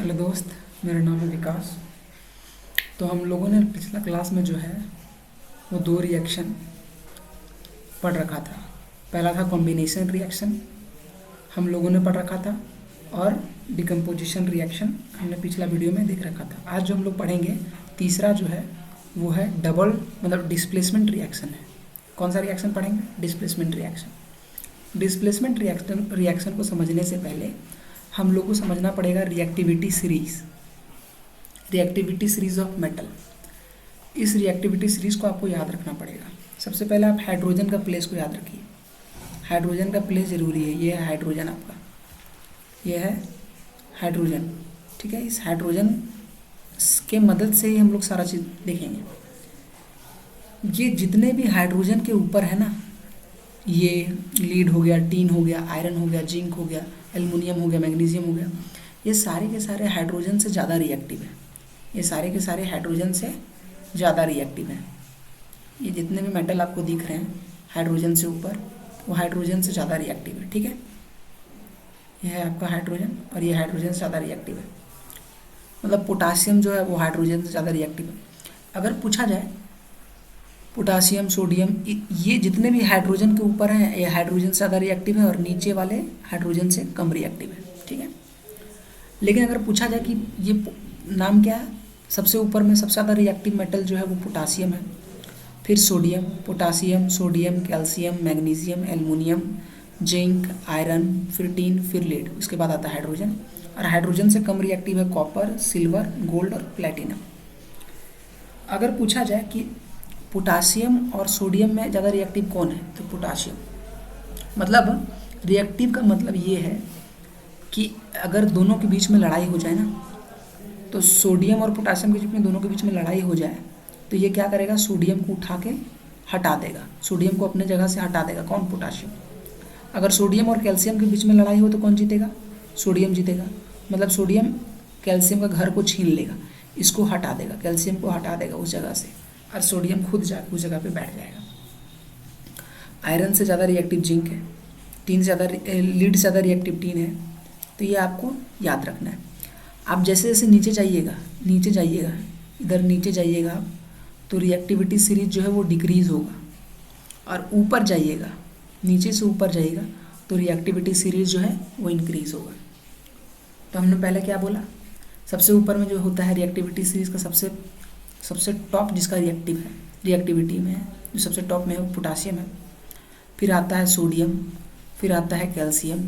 Hello दोस्त, मेरा नाम है विकास। तो हम लोगों ने पिछला क्लास में जो है वो दो रिएक्शन पढ़ रखा था। पहला था कॉम्बिनेशन रिएक्शन, हम लोगों ने पढ़ रखा था, और डिकम्पोजिशन रिएक्शन हमने पिछला वीडियो में देख रखा था। आज जो हम लोग पढ़ेंगे तीसरा जो है वो है डबल मतलब डिस्प्लेसमेंट रिएक्शन है। कौन सा रिएक्शन पढ़ेंगे? Displacement reaction. डिस्प्लेसमेंट रिएक्शन को समझने से पहले हम लोग को समझना पड़ेगा रिएक्टिविटी सीरीज ऑफ मेटल। इस रिएक्टिविटी सीरीज को आपको याद रखना पड़ेगा। सबसे पहले आप हाइड्रोजन का प्लेस को याद रखिए। हाइड्रोजन का प्लेस ज़रूरी है। ये है हाइड्रोजन आपका, ये है हाइड्रोजन, ठीक है। इस हाइड्रोजन के मदद से ही हम लोग सारा चीज़ देखेंगे। ये जितने भी हाइड्रोजन के ऊपर है ना, ये लीड हो गया, टीन हो गया, आयरन हो गया, जिंक हो गया, एल्युमिनियम हो गया, मैग्नीशियम हो गया, ये सारे के सारे हाइड्रोजन से ज़्यादा रिएक्टिव है। ये सारे के सारे हाइड्रोजन से ज़्यादा रिएक्टिव है। ये जितने भी मेटल आपको दिख रहे हैं हाइड्रोजन से ऊपर, वो हाइड्रोजन से ज़्यादा रिएक्टिव है, ठीक है। यह है आपका हाइड्रोजन और ये हाइड्रोजन से ज़्यादा रिएक्टिव है। मतलब पोटासियम जो है वो हाइड्रोजन से ज़्यादा रिएक्टिव है। अगर पूछा जाए पोटासियम, सोडियम, ये जितने भी हाइड्रोजन के ऊपर हैं ये हाइड्रोजन से ज़्यादा रिएक्टिव है और नीचे वाले हाइड्रोजन से कम रिएक्टिव है, ठीक है। लेकिन अगर पूछा जाए कि ये नाम क्या है, सबसे ऊपर में सबसे ज़्यादा रिएक्टिव मेटल जो है वो पोटासियम है, फिर sodium, potassium, sodium, calcium, magnesium, aluminium, zinc, iron, फिर टीन, फिर लीड, उसके बाद आता है हाइड्रोजन। और हाइड्रोजन से कम रिएक्टिव है कॉपर, सिल्वर, गोल्ड और प्लेटिनम। अगर पूछा जाए कि पोटासियम और सोडियम में ज़्यादा रिएक्टिव कौन है, तो पोटासियम। मतलब रिएक्टिव का मतलब ये है कि अगर दोनों के बीच में लड़ाई हो जाए ना, तो सोडियम और पोटासियम के बीच में दोनों के बीच में लड़ाई हो जाए तो ये क्या करेगा, सोडियम को उठा के हटा देगा, सोडियम को अपने जगह से हटा देगा। कौन? पोटासियम। अगर सोडियम और कैल्शियम के बीच में लड़ाई हो तो कौन जीतेगा? सोडियम जीतेगा। मतलब सोडियम कैल्शियम का घर को छीन लेगा, इसको हटा देगा, कैल्शियम को हटा देगा उस जगह से, और सोडियम खुद जाकर उस जगह पे बैठ जाएगा। आयरन से ज़्यादा रिएक्टिव जिंक है, टीन से ज़्यादा लीड से ज़्यादा रिएक्टिव टीन है। तो ये आपको याद रखना है। आप जैसे जैसे नीचे जाइएगा इधर नीचे जाइएगा आप, तो रिएक्टिविटी सीरीज जो है वो डिक्रीज़ होगा, और ऊपर जाइएगा, नीचे से ऊपर जाइएगा तो रिएक्टिविटी सीरीज जो है वो इंक्रीज़ होगा। तो हमने पहले क्या बोला, सबसे ऊपर में जो होता है रिएक्टिविटी सीरीज का सबसे टॉप जिसका रिएक्टिविटी में है, जो सबसे टॉप में है वो पोटासियम है। फिर आता है सोडियम, फिर आता है कैल्शियम,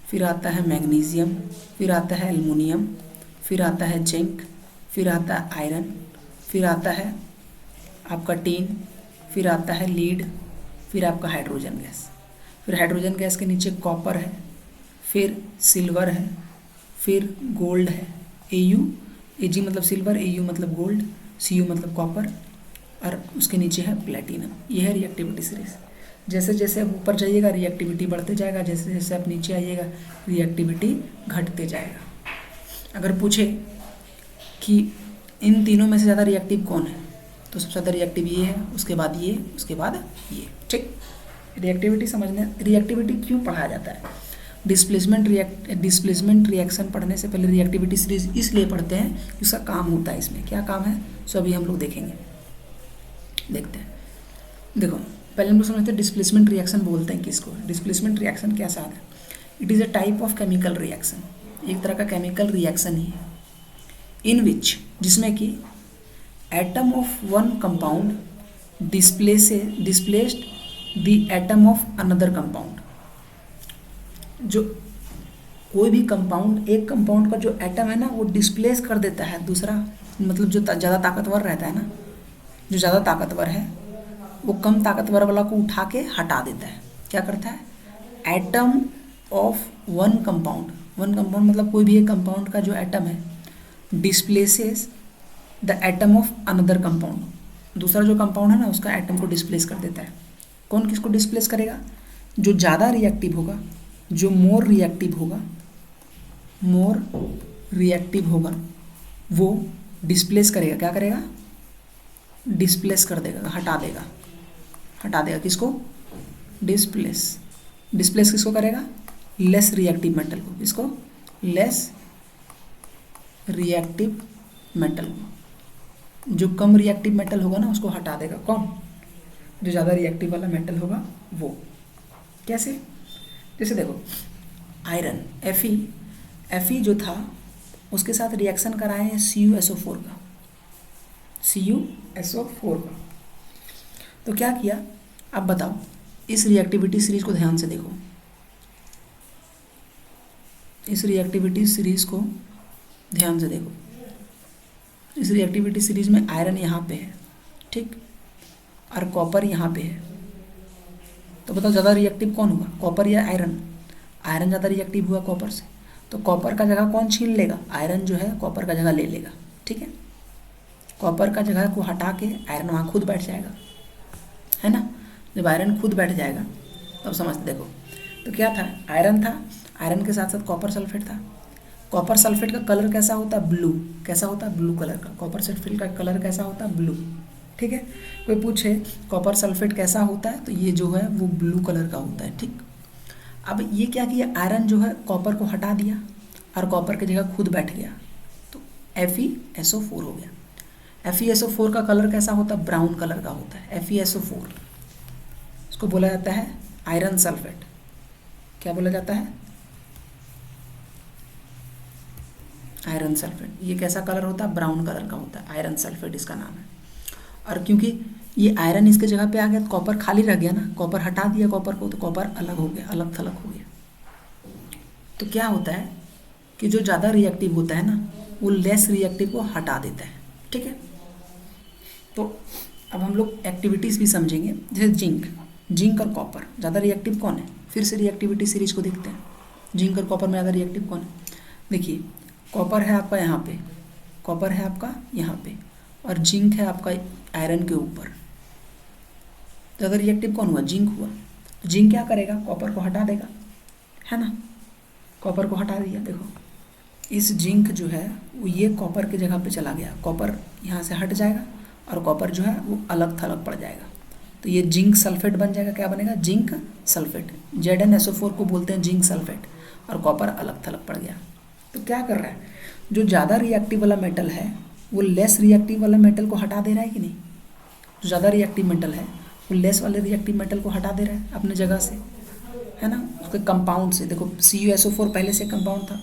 फिर आता है मैग्नीशियम, फिर आता है एल्युमिनियम, फिर आता है जिंक, फिर आता है आयरन, फिर आता है आपका टीन, फिर आता है लीड, फिर आपका हाइड्रोजन गैस। फिर हाइड्रोजन गैस के नीचे कॉपर है, फिर सिल्वर है, फिर गोल्ड है, Ag मतलब सिल्वर, Au मतलब गोल्ड, Cu मतलब कॉपर, और उसके नीचे है प्लेटिनम। ये है रिएक्टिविटी सीरीज। जैसे जैसे आप ऊपर जाइएगा रिएक्टिविटी बढ़ते जाएगा, जैसे जैसे आप नीचे आइएगा रिएक्टिविटी घटते जाएगा। अगर पूछे कि इन तीनों में से ज़्यादा रिएक्टिव कौन है, तो सबसे ज़्यादा रिएक्टिव ये है, उसके बाद ये, उसके बाद ये, ठीक। रिएक्टिविटी समझने, रिएक्टिविटी क्यों पढ़ाया जाता है? डिस्प्लेसमेंट रिएक्शन पढ़ने से पहले रिएक्टिविटी सीरीज इसलिए पढ़ते हैं कि उसका काम होता है। इसमें क्या काम है सो अभी हम लोग देखेंगे, देखते हैं। देखो पहले हम लोग समझते हैं डिस्प्लेसमेंट रिएक्शन बोलते हैं किसको। डिस्प्लेसमेंट रिएक्शन कैसा है? It is a type of chemical reaction, एक तरह का केमिकल रिएक्शन ही है, इन विच, जिसमें कि atom of one compound displaced the atom of another compound. जो कोई भी कंपाउंड, एक कंपाउंड का जो एटम है ना वो डिस्प्लेस कर देता है दूसरा, मतलब जो ज़्यादा ताकतवर रहता है ना, जो ज़्यादा ताकतवर है वो कम ताकतवर वाला को उठा के हटा देता है। क्या करता है? एटम ऑफ वन कंपाउंड मतलब कोई भी एक कंपाउंड का जो एटम है displaces the atom of another compound, दूसरा जो कंपाउंड है ना उसका एटम को डिस्प्लेस कर देता है। कौन किसको डिस्प्लेस करेगा? जो ज़्यादा रिएक्टिव होगा, जो मोर रिएक्टिव होगा वो डिस्प्लेस करेगा। क्या करेगा? डिस्प्लेस कर देगा, हटा देगा किसको? डिस्प्लेस किसको करेगा? लेस रिएक्टिव मेटल को। इसको लेस रिएक्टिव मेटल को। जो कम रिएक्टिव मेटल होगा ना उसको हटा देगा कौन? जो ज़्यादा रिएक्टिव वाला मेटल होगा वो। कैसे? जैसे देखो आयरन Fe जो था उसके साथ रिएक्शन कराए हैं CuSO4 का, CuSO4 का। तो क्या किया अब बताओ, इस रिएक्टिविटी सीरीज को ध्यान से देखो, इस रिएक्टिविटी सीरीज को ध्यान से देखो। इस रिएक्टिविटी सीरीज में आयरन यहाँ पे है, ठीक, और कॉपर यहाँ पे है। तो बताओ ज़्यादा रिएक्टिव कौन हुआ, कॉपर या आयरन? आयरन ज़्यादा रिएक्टिव हुआ कॉपर से। तो कॉपर का जगह कौन छीन लेगा? आयरन जो है कॉपर का जगह ले लेगा, ठीक है। कॉपर का जगह को हटा के आयरन वहाँ खुद बैठ जाएगा, है ना। जब आयरन खुद बैठ जाएगा तब समझते देखो। तो क्या था, आयरन था, आयरन के साथ साथ कॉपर सल्फेट था। कॉपर सल्फेट का कलर कैसा होता है? ब्लू। कैसा होता है? ब्लू कलर का। कॉपर सल्फेट का कलर कैसा होता है? ब्लू, ठीक है। कोई पूछे कॉपर सल्फेट कैसा होता है, तो ये जो है वो ब्लू कलर का होता है, ठीक। अब ये क्या किया, आयरन जो है कॉपर को हटा दिया और कॉपर की जगह खुद बैठ गया, तो FeSO4 हो गया। FeSO4 का कलर कैसा होता है? ब्राउन कलर का होता है। FeSO4 इसको बोला जाता है आयरन सल्फेट। क्या बोला जाता है? Iron sulphate. ये कैसा कलर होता है? ब्राउन कलर का होता है, आयरन सल्फेट इसका नाम है। और क्योंकि ये आयरन इसके जगह पे आ गया तो कॉपर खाली रह गया ना, कॉपर हटा दिया कॉपर को, तो कॉपर अलग हो गया, अलग थलग हो गया। तो क्या होता है कि जो ज़्यादा रिएक्टिव होता है ना वो लेस रिएक्टिव को हटा देता है, ठीक है। तो अब हम लोग एक्टिविटीज़ भी समझेंगे, जैसे जिंक और कॉपर ज़्यादा रिएक्टिव कौन है? फिर से रिएक्टिविटी सीरीज को देखते हैं, जिंक और कॉपर में ज़्यादा रिएक्टिव कौन है? देखिए कॉपर है आपका यहाँ पे, कॉपर है आपका यहाँ पे, और जिंक है आपका आयरन के ऊपर। ज़्यादा रिएक्टिव कौन हुआ? जिंक हुआ। तो जिंक क्या करेगा? कॉपर को हटा देगा, है ना। कॉपर को हटा दिया, देखो इस जिंक जो है वो ये कॉपर की जगह पे चला गया, कॉपर यहाँ से हट जाएगा और कॉपर जो है वो अलग थलग पड़ जाएगा, तो ये जिंक सल्फेट बन जाएगा। क्या बनेगा? Zinc sulphate. ZnSO4 को बोलते हैं जिंक सल्फेट, और कॉपर अलग थलग पड़ गया। तो क्या कर रहा है, जो ज़्यादा रिएक्टिव वाला मेटल है वो लेस रिएक्टिव वाला मेटल को हटा दे रहा है कि नहीं? जो ज़्यादा रिएक्टिव मेटल है वो लेस वाले रिएक्टिव मेटल को हटा दे रहा है अपने जगह से, है ना, उसके कंपाउंड से। देखो CuSO4 पहले से कंपाउंड था,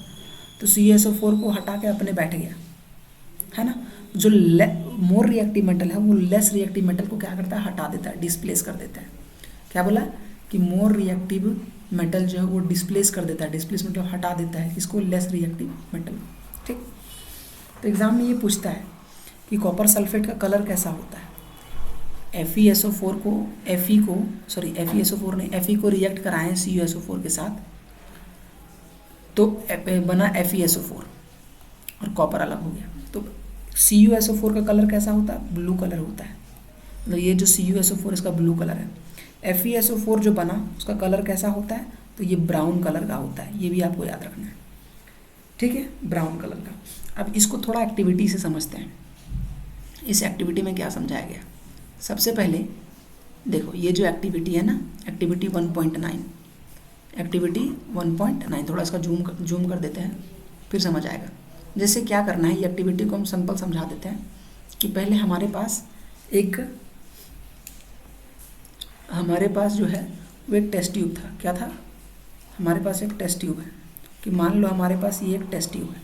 तो CuSO4 को हटा के अपने बैठ गया, है ना। जो मोर रिएक्टिव मेटल है वो लेस रिएक्टिव मेटल को क्या करता है? हटा देता है, डिस्प्लेस कर देता है। क्या बोला कि मोर रिएक्टिव मेटल जो है वो डिस्प्लेस कर देता है, डिस्प्लेस मतलब हटा देता है किसको? लेस रिएक्टिव मेटल, ठीक। तो एग्जाम में ये पूछता है कि कॉपर सल्फेट का कलर कैसा होता है? FeSO4 को FeSO4 ने Fe को रिएक्ट कराएं CuSO4 के साथ, तो बना FeSO4 और कॉपर अलग हो गया। तो CuSO4 का कलर कैसा होता है? ब्लू कलर होता है। मतलब ये जो CuSO4 इसका ब्लू कलर है। FeSO4 जो बना उसका कलर कैसा होता है? तो ये ब्राउन कलर का होता है, ये भी आपको याद रखना है, ठीक है, ब्राउन कलर का। अब इसको थोड़ा एक्टिविटी से समझते हैं। इस एक्टिविटी में क्या समझाया गया? सबसे पहले देखो ये जो एक्टिविटी है ना, एक्टिविटी 1.9, एक्टिविटी 1.9, थोड़ा इसका जूम कर देते हैं फिर समझ आएगा। जैसे क्या करना है, ये एक्टिविटी को हम सिंपल समझा देते हैं कि पहले हमारे पास जो है वो एक टेस्ट ट्यूब था। क्या था? हमारे पास एक टेस्ट ट्यूब है, कि मान लो हमारे पास ये एक टेस्ट ट्यूब है,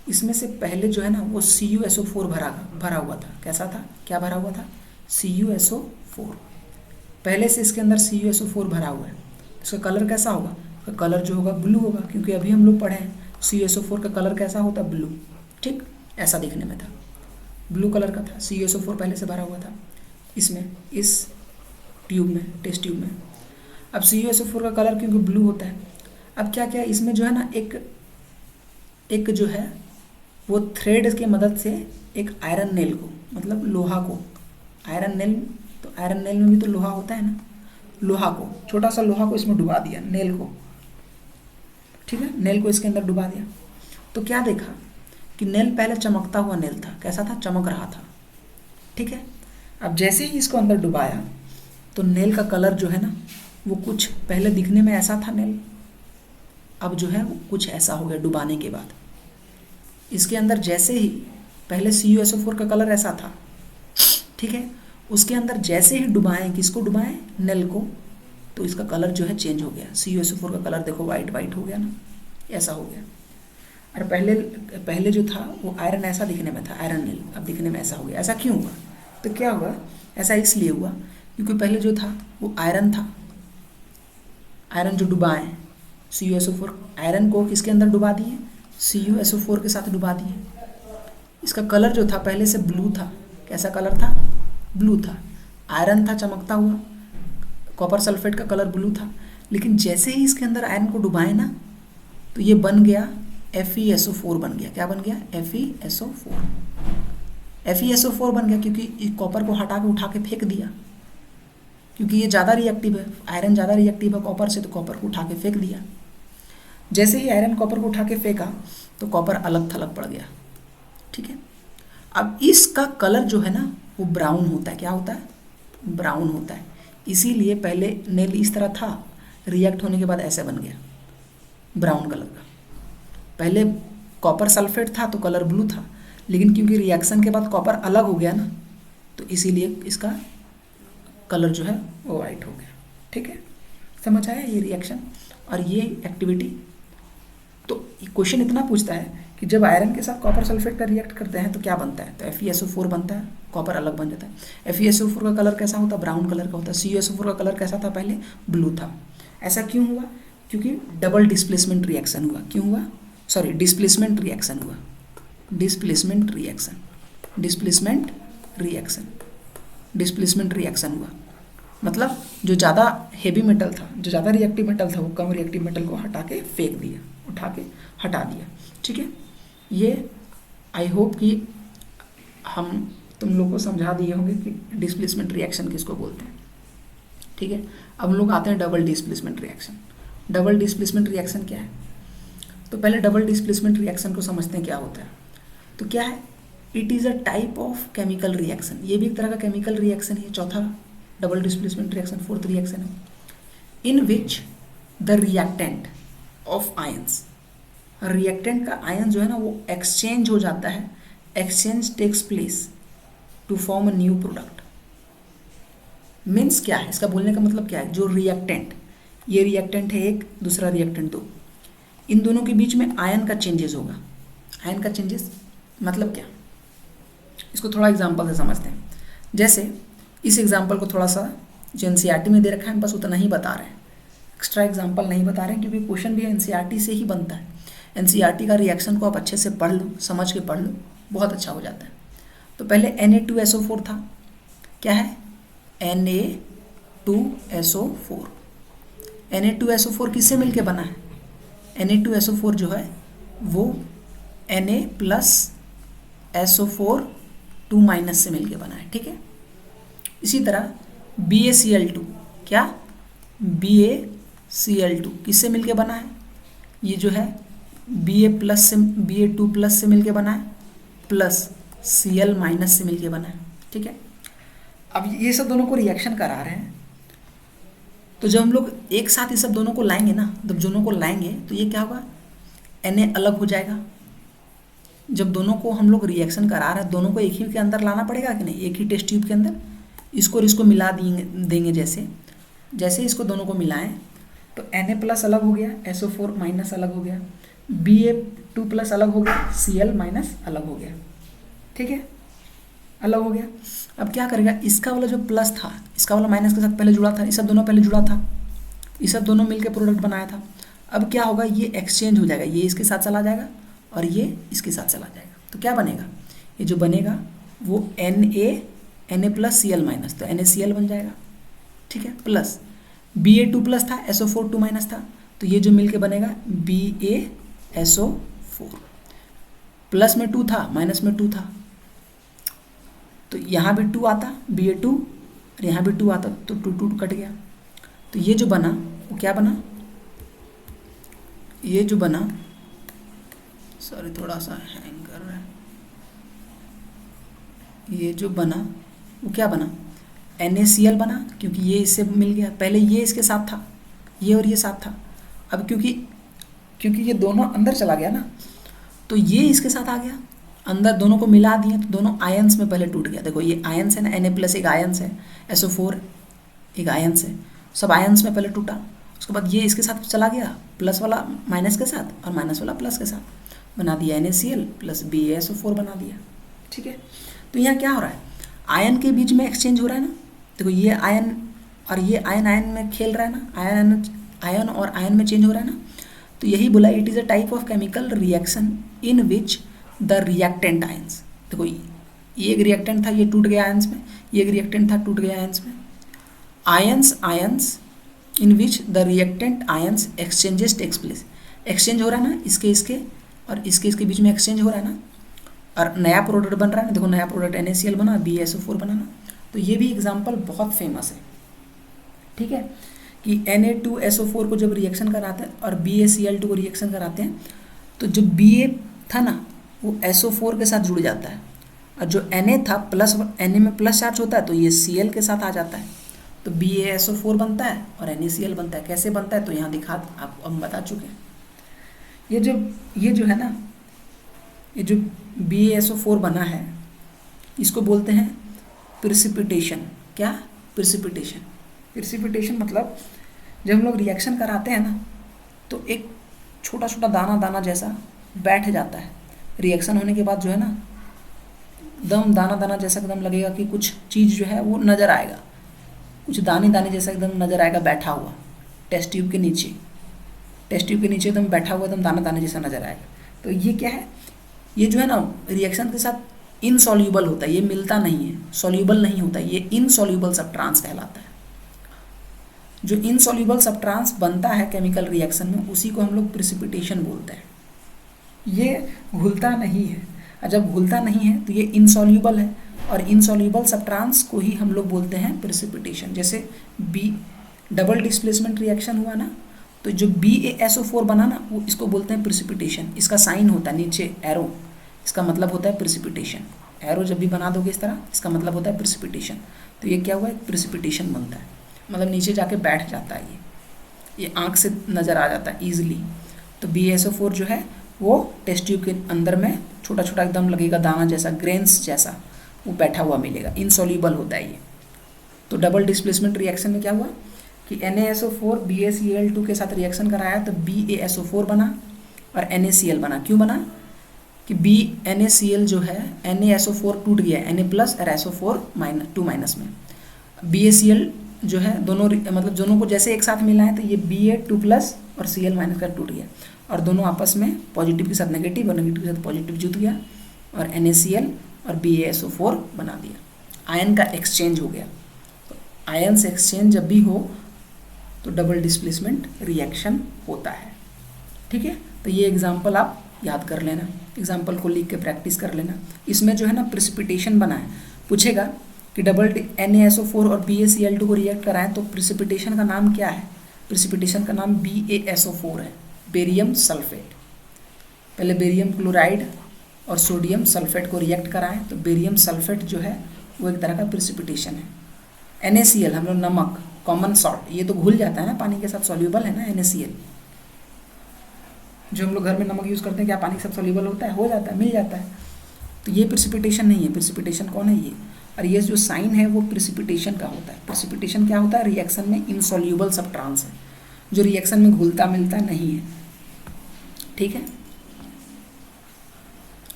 इसमें से पहले जो है ना वो CuSO4 भरा हुआ था। कैसा था? क्या भरा हुआ था? CuSO4। पहले से इसके अंदर CuSO4 भरा हुआ है, इसका कलर कैसा होगा? इसका कलर जो होगा ब्लू होगा, क्योंकि अभी हम लोग पढ़े हैं CuSO4 का कलर कैसा होता है? ब्लू, ठीक, ऐसा दिखने में था, ब्लू कलर का था। CuSO4 पहले से भरा हुआ था इसमें, इस ट्यूब में, टेस्ट ट्यूब में। अब CuSO4 का कलर क्योंकि ब्लू होता है, अब क्या क्या इसमें जो है ना एक जो है वो थ्रेड की मदद से एक आयरन नेल को, मतलब लोहा को, आयरन नेल, तो आयरन नेल में भी तो लोहा होता है ना, लोहा को, छोटा सा लोहा को इसमें डुबा दिया, नेल को, ठीक है, नेल को इसके अंदर डुबा दिया। तो क्या देखा कि नेल पहले चमकता हुआ नेल था। कैसा था? चमक रहा था, ठीक है। अब जैसे ही इसको अंदर डुबाया तो नेल का कलर जो है ना वो कुछ पहले दिखने में ऐसा था नेल, अब जो है वो कुछ ऐसा हो गया डुबाने के बाद। इसके अंदर जैसे ही पहले CuSO4 का कलर ऐसा था, ठीक है, उसके अंदर जैसे ही डुबाएं, किसको डुबाएं, नेल को, तो इसका कलर जो है चेंज हो गया। CuSO4 का कलर देखो वाइट वाइट हो गया ना, ऐसा हो गया। और पहले पहले जो था वो आयरन ऐसा दिखने में था, आयरन नील, अब दिखने में ऐसा हो गया। ऐसा क्यों हुआ? तो क्या हुआ, ऐसा इसलिए हुआ क्योंकि पहले जो था वो आयरन था, आयरन जो डुबाएं CuSO4, आयरन को किसके अंदर डुबा दिए, CuSO4 के साथ डुबा दिए। इसका कलर जो था पहले से ब्लू था, कैसा कलर था, ब्लू था, आयरन था चमकता हुआ, कॉपर सल्फेट का कलर ब्लू था। लेकिन जैसे ही इसके अंदर आयरन को डुबाए ना, तो ये बन गया FeSO4 बन गया। क्या बन गया, FeSO4। FeSO4 बन गया क्योंकि कॉपर को हटा के उठा के फेंक दिया, क्योंकि ये ज़्यादा रिएक्टिव है, आयरन ज़्यादा रिएक्टिव है कॉपर से, तो कॉपर को उठा के फेंक दिया। जैसे ही आयरन कॉपर को उठा के फेंका तो कॉपर अलग थलग पड़ गया, ठीक है। अब इसका कलर जो है ना वो ब्राउन होता है। क्या होता है, ब्राउन होता है। इसीलिए पहले नेल इस तरह था, रिएक्ट होने के बाद ऐसे बन गया ब्राउन कलर का। पहले कॉपर सल्फेट था तो कलर ब्लू था, लेकिन क्योंकि रिएक्शन के बाद कॉपर अलग हो गया ना, तो इसीलिए इसका कलर जो है वो वाइट हो गया, ठीक है। समझ आया ये रिएक्शन और ये एक्टिविटी। तो क्वेश्चन इतना पूछता है कि जब आयरन के साथ कॉपर सल्फेट का रिएक्ट करते हैं तो क्या बनता है, तो FeSO4 बनता है, कॉपर अलग बन जाता है। FeSO4 का कलर कैसा होता है, ब्राउन कलर का होता है। CuSO4 का कलर कैसा था, पहले ब्लू था। ऐसा क्यों हुआ, क्योंकि डबल डिस्प्लेसमेंट रिएक्शन हुआ। क्यों हुआ, सॉरी, डिस्प्लेसमेंट रिएक्शन हुआ, displacement reaction, displacement reaction, displacement reaction हुआ। मतलब जो ज़्यादा हेवी मेटल था, जो ज़्यादा रिएक्टिव मेटल था, वो कम रिएक्टिव मेटल को हटा के फेंक दिया, उठा के हटा दिया, ठीक है। ये आई होप कि हम तुम लोग को समझा दिए होंगे कि डिस्प्लेसमेंट रिएक्शन किसको बोलते हैं, ठीक है। अब हम लोग आते हैं double displacement reaction. Double displacement reaction क्या है, तो पहले डबल डिस्प्लेसमेंट रिएक्शन को समझते हैं क्या होता है। तो क्या है, it is a type of chemical reaction. ये भी एक तरह का केमिकल रिएक्शन है। चौथा double displacement reaction, fourth reaction है, in which the reactant of ions, reactant का आयन जो है ना वो एक्सचेंज हो जाता है, exchange takes place to form a new product. Means क्या है, इसका बोलने का मतलब क्या है, जो रिएक्टेंट, ये रिएक्टेंट है एक, दूसरा रिएक्टेंट दो, इन दोनों के बीच में आयन का चेंजेस होगा। आयन का चेंजेस मतलब क्या, इसको थोड़ा एग्जांपल से समझते हैं। जैसे इस एग्जांपल को थोड़ा सा जो एनसीईआरटी में दे रखा है बस उतना ही बता रहे हैं, एक्स्ट्रा एग्जांपल नहीं बता रहे हैं, क्योंकि क्वेश्चन भी एनसीईआरटी से ही बनता है। एनसीईआरटी का रिएक्शन को आप अच्छे से पढ़ लो, समझ के पढ़ लो, बहुत अच्छा हो जाता है। तो पहले Na2SO4 था, क्या है, Na2SO4। Na2SO4 किससे मिलके बना है, Na2SO4 जो है वो Na प्लस SO4 2- से मिलके बना है, ठीक है। इसी तरह BaCl2, क्या, BaCl2 किससे मिलके बना है, ये जो है Ba+ से, Ba2+ से मिलके बना है, प्लस Cl- से मिलके बना है, ठीक है। अब ये सब दोनों को रिएक्शन करा रहे हैं, तो जब हम लोग एक साथ ये सब दोनों को लाएंगे ना, जब दोनों को लाएंगे तो ये क्या होगा, Na अलग हो जाएगा। जब दोनों को हम लोग रिएक्शन करा रहे हैं, दोनों को एक ही के अंदर लाना पड़ेगा कि नहीं, एक ही टेस्ट ट्यूब के अंदर, इसको और इसको मिला देंगे। जैसे जैसे इसको दोनों को मिलाएं तो Na+ अलग हो गया, SO4- अलग हो गया, Ba2+ अलग हो गया, Cl- अलग हो गया, ठीक है, अलग हो गया। अब क्या करेगा, इसका वाला जो प्लस था, इसका वाला माइनस के साथ पहले जुड़ा था, ये सब दोनों पहले जुड़ा था, ये सब दोनों मिलकर प्रोडक्ट बनाया था। अब क्या होगा, ये एक्सचेंज हो जाएगा, ये इसके साथ चला जाएगा और ये इसके साथ चला जाएगा। तो क्या बनेगा, ये जो बनेगा वो Na प्लस Cl-, तो NaCl बन जाएगा, ठीक है, प्लस Ba2+ था, SO4 2- था, तो ये जो मिलके बनेगा BaSO4। प्लस में 2 था, माइनस में 2 था, तो यहाँ भी 2 आता, Ba2, और यहाँ भी 2 आता, तो 2 कट गया। तो ये जो बना वो क्या बना, ये जो बना, सॉरी थोड़ा सा हैंग कर रहा है, ये जो बना वो क्या बना, NaCl बना, क्योंकि ये इससे मिल गया, पहले ये इसके साथ था, ये और ये साथ था। अब क्योंकि ये दोनों अंदर चला गया ना, तो ये इसके साथ आ गया, अंदर दोनों को मिला दिए तो दोनों आयंस में पहले टूट गया। देखो ये आयंस है ना, Na+ एक आयंस है, SO4 एक आयंस है, सब आयंस में पहले टूटा। उसके बाद ये इसके साथ चला गया, प्लस वाला माइनस के साथ और माइनस वाला प्लस के साथ, बना दिया NaCl प्लस BaSO4 बना दिया। ठीक है, तो यहाँ क्या हो रहा है, आयन के बीच में एक्सचेंज हो रहा है ना। देखो ये आयन और ये आयन आयन में खेल रहा है ना, आयन और आयन में चेंज हो रहा है ना। तो यही बोला, it is a type of chemical reaction in which the reactant ions. देखो ये एक रिएक्टेंट था, ये टूट गया आयंस में, ये एक रिएक्टेंट था, टूट गया आयंस में। Ions in which the reactant ions exchanges takes place. Exchange हो रहा है ना, इसके और इसके बीच में एक्सचेंज हो रहा है ना, और नया प्रोडक्ट बन रहा है ना। देखो नया प्रोडक्ट NaCl बना, BaSO4 बनाना। तो ये भी एग्जाम्पल बहुत फेमस है। ठीक है, कि Na2SO4 को जब रिएक्शन कराते हैं और BaCl2 को रिएक्शन कराते हैं, तो जो Ba था ना वो SO4 के साथ जुड़ जाता है, और जो Na था प्लस, Na में प्लस चार्ज होता है तो ये Cl के साथ आ जाता है, तो BaSO4 बनता है और NaCl बनता है। कैसे बनता है तो यहाँ दिखा, आपको हम बता चुके हैं। ये जो है ना, ये जो BaSO4 बना है इसको बोलते हैं प्रिसिपिटेशन। क्या? प्रिसिपिटेशन मतलब जब हम लोग रिएक्शन कराते हैं ना तो एक छोटा छोटा दाना दाना जैसा बैठ जाता है। रिएक्शन होने के बाद जो है ना, एकदम दाना दाना जैसा एकदम लगेगा कि कुछ चीज़ जो है वो नज़र आएगा, कुछ दाने दाने जैसा एकदम नज़र आएगा बैठा हुआ टेस्ट ट्यूब के नीचे एकदम बैठा हुआ, एकदम दाना दाने जैसा नज़र आएगा। तो ये क्या है, ये जो है ना रिएक्शन के साथ इनसॉल्यूबल होता है, ये मिलता नहीं है, सॉल्यूबल नहीं होता, ये इनसॉल्यूबल सब्सटेंस कहलाता है। जो इनसॉल्यूबल सब्सटेंस बनता है केमिकल रिएक्शन में उसी को हम लोग प्रिसिपिटेशन बोलते हैं। ये घुलता नहीं है, और जब घुलता नहीं है तो ये इनसॉल्यूबल है, और इनसॉल्यूबल सब्सटेंस को ही हम लोग बोलते हैं प्रिसिपिटेशन। जैसे डबल डिस्प्लेसमेंट रिएक्शन हुआ ना, तो जो BaSO4 बना ना वो इसको बोलते हैं प्रिसिपिटेशन। इसका साइन होता है नीचे एरो, इसका मतलब होता है प्रिसिपिटेशन। एरो जब भी बना दोगे इस तरह, इसका मतलब होता है प्रिसिपिटेशन। तो ये क्या हुआ, एक प्रिसिपिटेशन बनता है, मतलब नीचे जाके बैठ जाता है, ये आँख से नज़र आ जाता है ईजिली। तो BaSO4 जो है वो टेस्ट ट्यूब के अंदर में छोटा छोटा एकदम लगेगा दाना जैसा, ग्रेन्स जैसा वो बैठा हुआ मिलेगा, इनसॉल्यूबल होता है ये। तो डबल डिस्प्लेसमेंट रिएक्शन में क्या हुआ कि NaSO4 BaCl2 के साथ रिएक्शन कराया तो BaSO4 बना और NaCl बना। क्यों बना कि NaCl जो है, NaSO4 टूट गया Na+ और SO4 2- में, BaCl जो है दोनों मतलब दोनों को जैसे एक साथ मिला है तो ये Ba2+ और Cl- का टूट गया, और दोनों आपस में पॉजिटिव के साथ नेगेटिव और नेगेटिव के साथ पॉजिटिव जुड़ गया और NaCl और BaSO4 बना दिया। आयन का एक्सचेंज हो गया। तो आयन से एक्सचेंज जब भी हो तो डबल डिस्प्लेसमेंट रिएक्शन होता है। ठीक है, तो ये एग्जाम्पल आप याद कर लेना, एग्जाम्पल को लिख के प्रैक्टिस कर लेना। इसमें जो है ना प्रिसिपिटेशन बना है, पूछेगा कि डबल NaSO4 और BaCl2 को रिएक्ट कराएं तो प्रिसिपिटेशन का नाम क्या है। प्रिसिपिटेशन का नाम BaSO4 है, बेरियम सल्फेट। पहले बेरियम क्लोराइड और सोडियम सल्फेट को रिएक्ट कराएं तो बेरियम सल्फेट जो है वो एक तरह का प्रिसिपिटेशन है। NaCl हम लोग नमक, कॉमन सॉल्ट, ये तो घुल जाता है ना पानी के साथ, सॉल्यूबल है ना NaCl। जो हम लोग घर में नमक यूज़ करते हैं क्या पानी के साथ सॉल्यूबल होता है? हो जाता है, मिल जाता है। तो ये प्रिसिपिटेशन नहीं है। प्रिसिपिटेशन कौन है? ये। और ये जो साइन है वो प्रिसिपिटेशन का होता है। प्रिसिपिटेशन क्या होता है? रिएक्शन में इनसॉल्यूबल सब्सटेंस है जो रिएक्शन में घुलता मिलता नहीं है। ठीक है,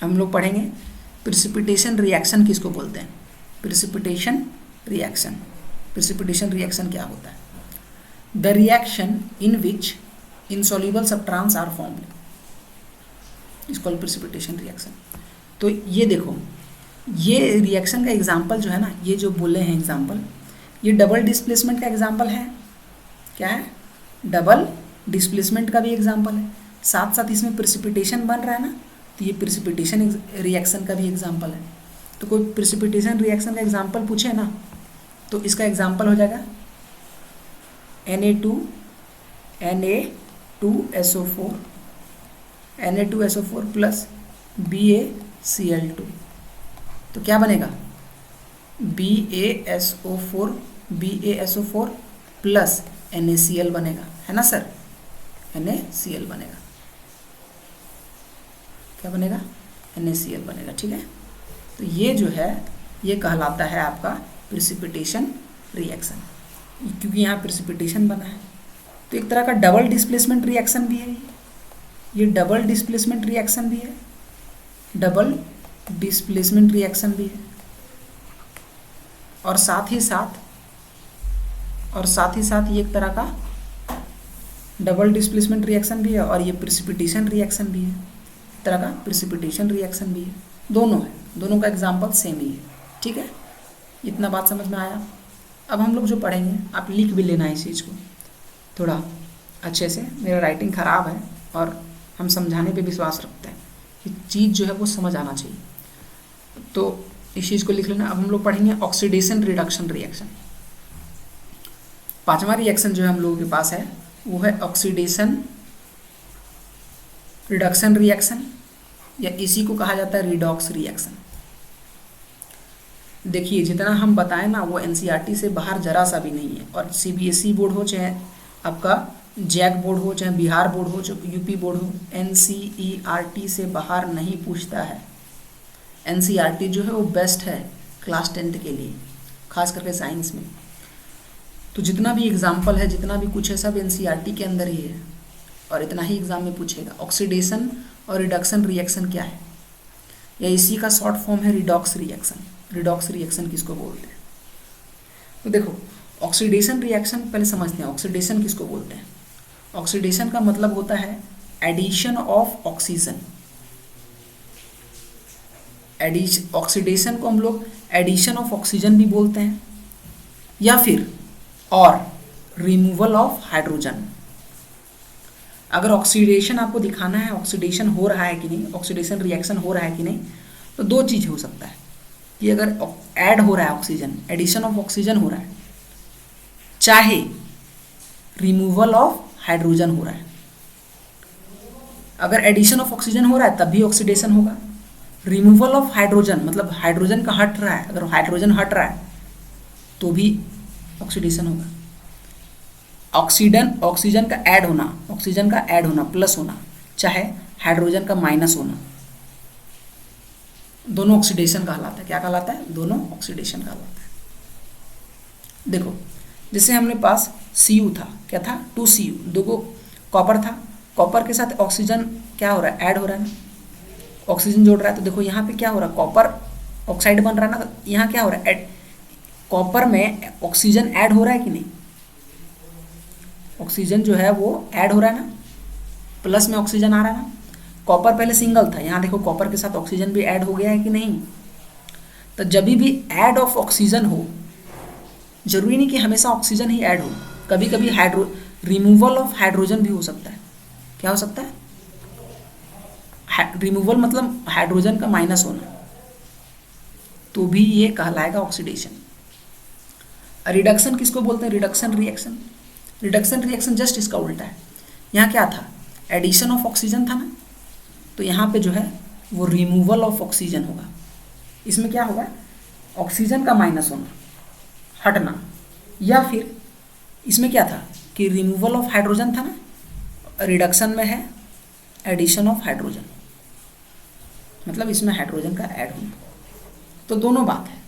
हम लोग पढ़ेंगे प्रिसिपिटेशन रिएक्शन किसको बोलते हैं। प्रिसिपिटेशन रिएक्शन, प्रिसिपिटेशन रिएक्शन क्या होता है? The reaction in which insoluble substances are formed, is called precipitation reaction. तो ये देखो, ये रिएक्शन का एग्जाम्पल जो है ना, ये जो बोले हैं एग्जाम्पल, ये डबल डिस्प्लेसमेंट का एग्जाम्पल है। क्या है? डबल डिस्प्लेसमेंट का भी एग्जाम्पल है, साथ साथ इसमें प्रिसिपिटेशन बन रहा है ना, तो ये प्रिसिपिटेशन रिएक्शन का भी एग्जाम्पल है। तो कोई प्रिसिपिटेशन रिएक्शन का एग्जाम्पल पूछे ना तो इसका एग्जाम्पल हो जाएगा Na2SO4 प्लस BaCl2। तो क्या बनेगा? BaSO4 प्लस NaCl बनेगा, है ना सर? NaCl बनेगा। क्या बनेगा, NaCl बनेगा। ठीक है, तो ये जो है ये कहलाता है आपका प्रिसिपिटेशन रिएक्शन, क्योंकि यहाँ प्रिसिपिटेशन बना है। तो एक तरह का डबल डिस्प्लेसमेंट रिएक्शन भी है ये डबल डिस्प्लेसमेंट रिएक्शन भी है, डबल डिस्प्लेसमेंट रिएक्शन भी है, और साथ ही साथ ये एक तरह का डबल डिस्प्लेसमेंट रिएक्शन भी है, और ये प्रिसिपिटेशन रिएक्शन भी है, एक तरह का प्रिसिपिटेशन रिएक्शन भी है। दोनों है, दोनों का एग्जाम्पल सेम ही है। ठीक है, इतना बात समझ में आया। अब हम लोग जो पढ़ेंगे, आप लिख भी लेना इस चीज़ को थोड़ा अच्छे से। मेरा राइटिंग ख़राब है और हम समझाने पे विश्वास रखते हैं कि चीज़ जो है वो समझ आना चाहिए, तो इस चीज़ को लिख लेना। अब हम लोग पढ़ेंगे ऑक्सीडेशन रिडक्शन रिएक्शन। पांचवा रिएक्शन जो है हम लोगों के पास है वो है ऑक्सीडेशन रिडक्शन रिएक्शन, या इसी को कहा जाता है रिडॉक्स रिएक्शन। देखिए, जितना हम बताएं ना वो NCERT से बाहर जरा सा भी नहीं है, और CBSE बोर्ड हो चाहे आपका जैक बोर्ड हो चाहे बिहार बोर्ड हो चाहे UP बोर्ड हो, NCERT से बाहर नहीं पूछता है। NCERT जो है वो बेस्ट है क्लास 10th के लिए, खास करके साइंस में। तो जितना भी एग्जाम्पल है, जितना भी कुछ है, सब NCERT के अंदर ही है, और इतना ही एग्जाम में पूछेगा। ऑक्सीडेशन और रिडक्शन रिएक्शन क्या है, या इसी का शॉर्ट फॉर्म है रिडॉक्स रिएक्शन। रिडॉक्स रिएक्शन किसको बोलते हैं? तो देखो, ऑक्सीडेशन रिएक्शन पहले समझते हैं, ऑक्सीडेशन किसको बोलते हैं। ऑक्सीडेशन का मतलब होता है एडिशन ऑफ ऑक्सीजन। ऑक्सीडेशन को हम लोग एडिशन ऑफ ऑक्सीजन भी बोलते हैं, या फिर और रिमूवल ऑफ हाइड्रोजन। अगर ऑक्सीडेशन आपको दिखाना है, ऑक्सीडेशन हो रहा है कि नहीं, ऑक्सीडेशन रिएक्शन हो रहा है कि नहीं, तो दो चीज़ हो सकता है कि अगर ऐड हो रहा है ऑक्सीजन, एडिशन ऑफ ऑक्सीजन हो रहा है, चाहे रिमूवल ऑफ हाइड्रोजन हो रहा है। अगर एडिशन ऑफ ऑक्सीजन हो रहा है तब भी ऑक्सीडेशन होगा। रिमूवल ऑफ हाइड्रोजन मतलब हाइड्रोजन का हट रहा है, अगर हाइड्रोजन हट रहा है तो भी ऑक्सीडेशन होगा। ऑक्सीजन का ऐड होना, प्लस होना, चाहे हाइड्रोजन का माइनस होना, दोनों ऑक्सीडेशन कहलाता है। क्या कहलाता है? दोनों ऑक्सीडेशन कहलाता है। देखो, जैसे हमने पास Cu था, क्या था? 2Cu, दो को कॉपर था, कॉपर के साथ ऑक्सीजन क्या हो रहा है? ऐड हो रहा है ना, ऑक्सीजन जोड़ रहा है। तो देखो यहाँ पे क्या हो रहा है, कॉपर ऑक्साइड बन रहा है ना, तो यहाँ क्या हो रहा है, कॉपर में ऑक्सीजन ऐड हो रहा है कि नहीं? ऑक्सीजन जो है वो ऐड हो रहा है ना, प्लस में ऑक्सीजन आ रहा है ना। कॉपर पहले सिंगल था, यहाँ देखो कॉपर के साथ ऑक्सीजन भी ऐड हो गया है कि नहीं। तो जब भी ऐड ऑफ ऑक्सीजन हो, जरूरी नहीं कि हमेशा ऑक्सीजन ही ऐड हो, कभी कभी रिमूवल ऑफ हाइड्रोजन भी हो सकता है। क्या हो सकता है? रिमूवल मतलब हाइड्रोजन का माइनस होना, तो भी ये कहलाएगा ऑक्सीडेशन। रिडक्शन किसको बोलते हैं? Reduction reaction. Reduction reaction just इसका उल्टा है। यहाँ क्या था? एडिशन ऑफ ऑक्सीजन था ना, तो यहाँ पे जो है वो रिमूवल ऑफ ऑक्सीजन होगा। इसमें क्या होगा? ऑक्सीजन का माइनस होना, हटना, या फिर इसमें क्या था कि रिमूवल ऑफ हाइड्रोजन था ना, रिडक्शन में है एडिशन ऑफ हाइड्रोजन, मतलब इसमें हाइड्रोजन का ऐड होना। तो दोनों बात है।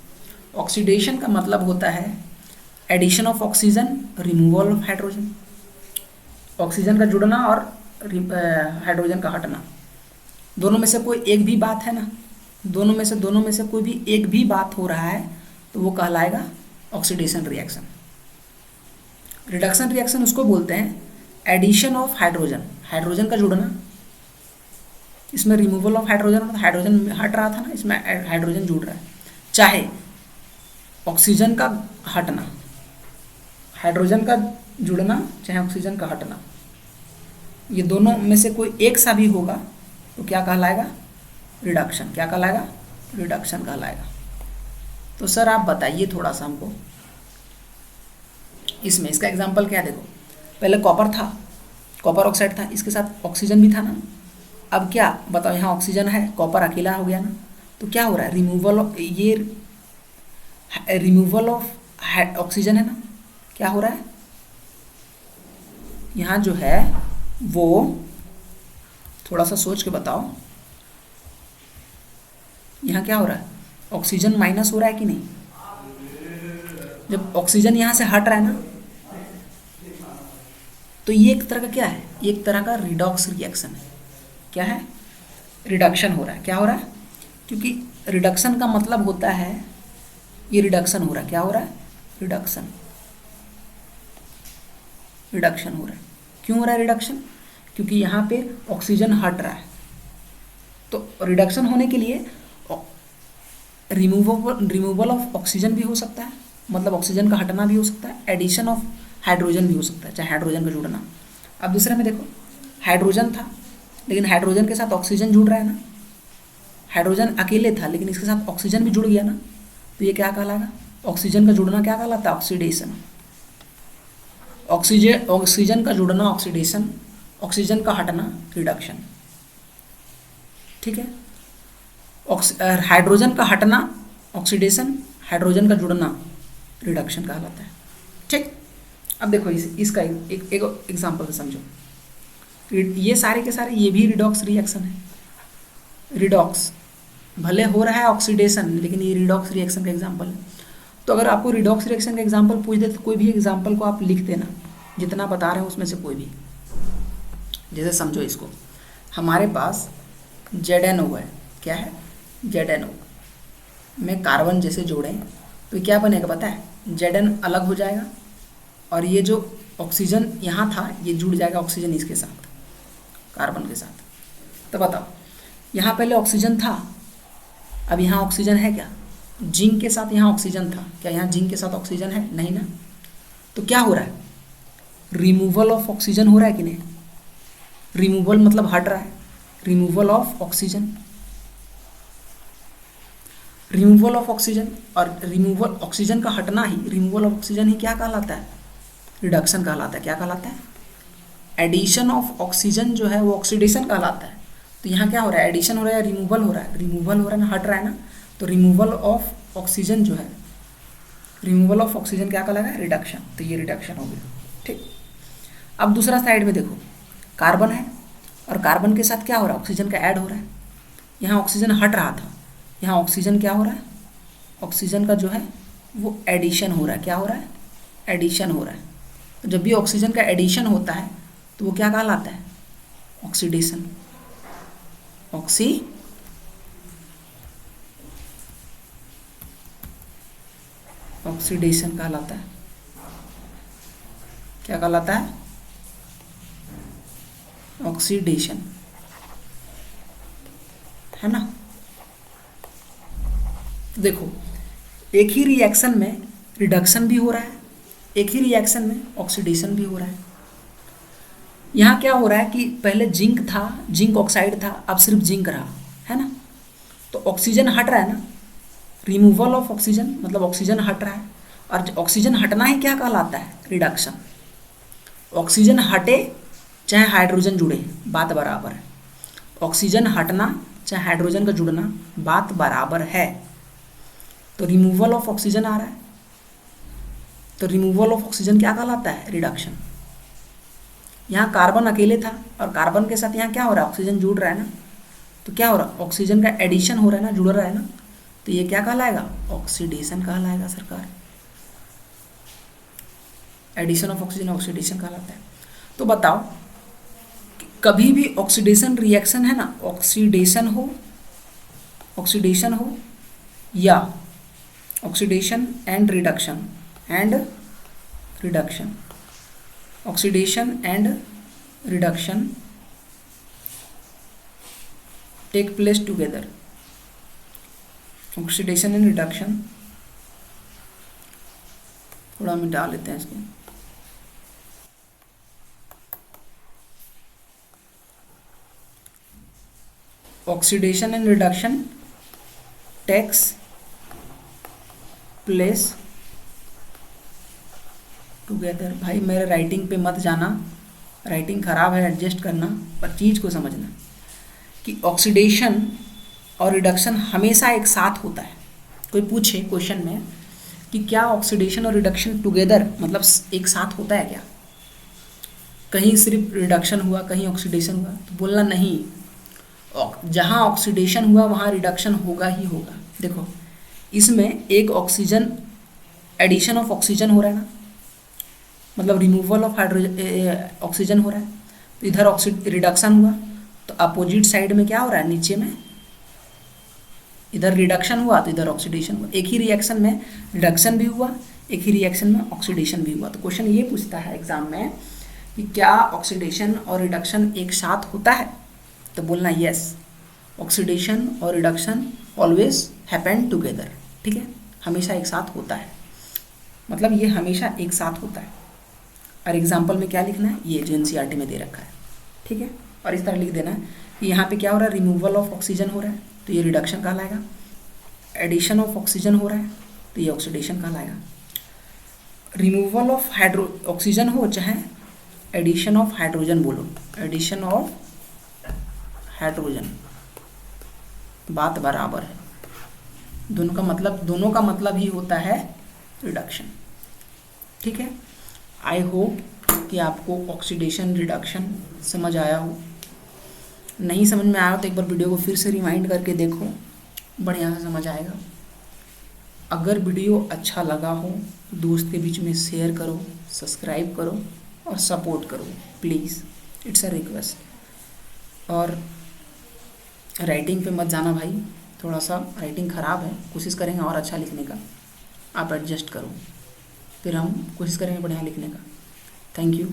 ऑक्सीडेशन का मतलब होता है addition of oxygen, removal of hydrogen, oxygen का जुड़ना और हाइड्रोजन का हटना। दोनों में से कोई एक भी बात है ना, दोनों में से कोई भी एक भी बात हो रहा है तो वो कहलाएगा ऑक्सीडेशन रिएक्शन। रिडक्शन रिएक्शन उसको बोलते हैं एडिशन ऑफ हाइड्रोजन, हाइड्रोजन का जुड़ना, इसमें रिमूवल ऑफ हाइड्रोजन, हाइड्रोजन हट रहा था ना, इसमें हाइड्रोजन जुड़ रहा है, चाहे ऑक्सीजन का हटना, हाइड्रोजन का जुड़ना, चाहे ऑक्सीजन का हटना, ये दोनों में से कोई एक सा भी होगा तो क्या कहलाएगा? रिडक्शन। क्या कहलाएगा? रिडक्शन कहलाएगा। तो सर आप बताइए थोड़ा सा हमको इसमें, इसका एग्जांपल क्या है? देखो, पहले कॉपर था, कॉपर ऑक्साइड था, इसके साथ ऑक्सीजन भी था ना। अब क्या बताओ, यहाँ ऑक्सीजन है, कॉपर अकेला हो गया ना, तो क्या हो रहा है? रिमूवल ऑफ ऑक्सीजन है ना, क्या हो रहा है? यहाँ जो है वो थोड़ा सा सोच के बताओ, यहाँ क्या हो रहा है, ऑक्सीजन माइनस हो रहा है कि नहीं। जब ऑक्सीजन यहाँ से हट रहा है ना, तो ये एक तरह का क्या है, एक तरह का रिडॉक्स रिएक्शन है। क्या है, रिडक्शन हो रहा है। क्या हो रहा है, क्योंकि रिडक्शन का मतलब होता है ये रिडक्शन हो रहा है। क्या हो रहा है, रिडक्शन, रिडक्शन हो रहा है। क्यों हो रहा है रिडक्शन, क्योंकि यहाँ पे ऑक्सीजन हट रहा है। तो रिडक्शन होने के लिए रिमूवल ऑफ ऑक्सीजन भी हो सकता है, मतलब ऑक्सीजन का हटना भी हो सकता है, एडिशन ऑफ हाइड्रोजन भी हो सकता है, चाहे हाइड्रोजन का जुड़ना। अब दूसरे में देखो, हाइड्रोजन था लेकिन हाइड्रोजन के साथ ऑक्सीजन जुड़ रहा है ना, हाइड्रोजन अकेले था लेकिन इसके साथ ऑक्सीजन भी जुड़ गया ना, तो ये क्या कहलाएगा, ऑक्सीजन का जुड़ना क्या कहलाता है, ऑक्सीडेशन। ऑक्सीजन का जुड़ना ऑक्सीडेशन, ऑक्सीजन का हटना रिडक्शन। ठीक है, हाइड्रोजन का हटना ऑक्सीडेशन, हाइड्रोजन का जुड़ना रिडक्शन कहलाता है। ठीक, अब देखो इसका एक एग्जाम्पल से समझो। ये सारे के सारे ये भी रिडॉक्स रिएक्शन है। रिडॉक्स भले हो रहा है ऑक्सीडेशन, लेकिन ये रिडॉक्स रिएक्शन का एग्जाम्पल है। तो अगर आपको रिडॉक्स रिएक्शन का एग्जाम्पल पूछ दे तो कोई भी एग्जाम्पल को आप लिख देना, जितना बता रहे हैं उसमें से कोई भी। जैसे समझो इसको, हमारे पास ZnO है। क्या है, ZnO में कार्बन जैसे जोड़ें तो क्या बनेगा पता है, Zn अलग हो जाएगा और ये जो ऑक्सीजन यहाँ था ये जुड़ जाएगा ऑक्सीजन इसके साथ, कार्बन के साथ। तो बताओ, यहाँ पहले ऑक्सीजन था, अब यहाँ ऑक्सीजन है क्या, जिंक के साथ यहाँ ऑक्सीजन था, क्या यहाँ जिंक के साथ ऑक्सीजन है, नहीं ना। तो क्या हो रहा है, रिमूवल ऑफ ऑक्सीजन हो रहा है कि नहीं। रिमूवल मतलब हट रहा है, removal of oxygen, removal of oxygen. और रिमूवल ऑक्सीजन का हटना ही, रिमूवल ऑफ ऑक्सीजन ही क्या कहलाता है, रिडक्शन कहलाता है। क्या कहलाता है, एडिशन ऑफ ऑक्सीजन जो है वो ऑक्सीडेशन कहलाता है। तो यहाँ क्या हो रहा है, एडिशन हो रहा है, रिमूवल हो रहा है, रिमूवल हो रहा है ना, हट रहा है ना। तो रिमूवल ऑफ ऑक्सीजन जो है, रिमूवल ऑफ ऑक्सीजन क्या कहलाएगा, रिडक्शन। तो ये रिडक्शन हो गया। ठीक, अब दूसरा साइड में देखो, कार्बन है और कार्बन के साथ क्या हो रहा है, ऑक्सीजन का ऐड हो रहा है। यहाँ ऑक्सीजन हट रहा था, यहाँ ऑक्सीजन क्या हो रहा है, ऑक्सीजन का जो है वो एडिशन हो रहा है। क्या हो रहा है, एडिशन हो रहा है। तो जब भी ऑक्सीजन का एडिशन होता है तो वो क्या कहलाता है, ऑक्सीडेशन। ऑक्सीडेशन कहलाता है। क्या कहलाता है, ऑक्सीडेशन, है ना। तो देखो, एक ही रिएक्शन में रिडक्शन भी हो रहा है, एक ही रिएक्शन में ऑक्सीडेशन भी हो रहा है। यहाँ क्या हो रहा है कि पहले जिंक था, जिंक ऑक्साइड था, अब सिर्फ जिंक रहा, है ना। तो ऑक्सीजन हट रहा है ना, रिमूवल ऑफ ऑक्सीजन मतलब ऑक्सीजन हट रहा है। और ऑक्सीजन हटना ही क्या कहलाता है, रिडक्शन। ऑक्सीजन हटे चाहे हाइड्रोजन जुड़े, बात बराबर है। ऑक्सीजन हटना चाहे हाइड्रोजन का जुड़ना, बात बराबर है। तो रिमूवल ऑफ ऑक्सीजन आ रहा है, तो रिमूवल ऑफ ऑक्सीजन क्या कहलाता है, रिडक्शन। यहाँ कार्बन अकेले था और कार्बन के साथ यहाँ क्या हो रहा है, ऑक्सीजन जुड़ रहा है ना। तो क्या हो रहा है, ऑक्सीजन का एडिशन हो रहा है ना, जुड़ रहा है ना। तो ये क्या कहलाएगा, ऑक्सीडेशन कहलाएगा सरकार। एडिशन ऑफ ऑक्सीजन ऑक्सीडेशन कहलाता है। तो बताओ, कभी भी ऑक्सीडेशन रिएक्शन है ना, ऑक्सीडेशन हो या oxidation and reduction, oxidation and reduction take place together. Oxidation and reduction, थोड़ा मिटा लेते हैं इसको। Oxidation and reduction takes place together. भाई मेरे राइटिंग पे मत जाना, राइटिंग ख़राब है, एडजस्ट करना, पर चीज़ को समझना कि ऑक्सीडेशन और रिडक्शन हमेशा एक साथ होता है। कोई पूछे क्वेश्चन में कि क्या ऑक्सीडेशन और रिडक्शन टुगेदर मतलब एक साथ होता है क्या, कहीं सिर्फ रिडक्शन हुआ कहीं ऑक्सीडेशन हुआ, तो बोलना नहीं। जहाँ ऑक्सीडेशन हुआ वहाँ रिडक्शन होगा ही होगा। देखो इसमें एक ऑक्सीजन, एडिशन ऑफ ऑक्सीजन हो रहा है ना, मतलब रिमूवल ऑफ हाइड्रोजन, ऑक्सीजन हो रहा है, तो इधर रिडक्शन हुआ, तो अपोजिट साइड में क्या हो रहा है, नीचे में इधर रिडक्शन हुआ तो इधर ऑक्सीडेशन हुआ। एक ही रिएक्शन में रिडक्शन भी हुआ, एक ही रिएक्शन में ऑक्सीडेशन भी हुआ। तो क्वेश्चन ये पूछता है एग्जाम में कि क्या ऑक्सीडेशन और रिडक्शन एक साथ होता है, तो बोलना यस, ऑक्सीडेशन और रिडक्शन ऑलवेज हैपन टुगेदर। ठीक है, हमेशा एक साथ होता है, मतलब ये हमेशा एक साथ होता है। और एग्जाम्पल में क्या लिखना है, ये जो एनसीईआरटी में दे रखा है। ठीक है, और इस तरह लिख देना है कि यहाँ पे क्या हो रहा है, रिमूवल ऑफ ऑक्सीजन हो रहा है तो ये रिडक्शन कहलाएगा, एडिशन ऑफ ऑक्सीजन हो रहा है तो ये ऑक्सीडेशन कहलाएगा। रिमूवल ऑफ ऑक्सीजन हो चाहे एडिशन ऑफ हाइड्रोजन बोलो, एडिशन ऑफ हाइड्रोजन, बात बराबर है, दोनों का मतलब ही होता है रिडक्शन। ठीक है, आई होप कि आपको ऑक्सीडेशन रिडक्शन समझ आया हो। नहीं समझ में आया तो एक बार वीडियो को फिर से रिमाइंड करके देखो, बढ़िया से समझ आएगा। अगर वीडियो अच्छा लगा हो तो दोस्त के बीच में शेयर करो, सब्सक्राइब करो और सपोर्ट करो प्लीज़, इट्स अ रिक्वेस्ट। और राइटिंग पे मत जाना भाई, थोड़ा सा राइटिंग ख़राब है, कोशिश करेंगे और अच्छा लिखने का, आप एडजस्ट करो, फिर हम कोशिश करेंगे बढ़िया लिखने का। Thank you.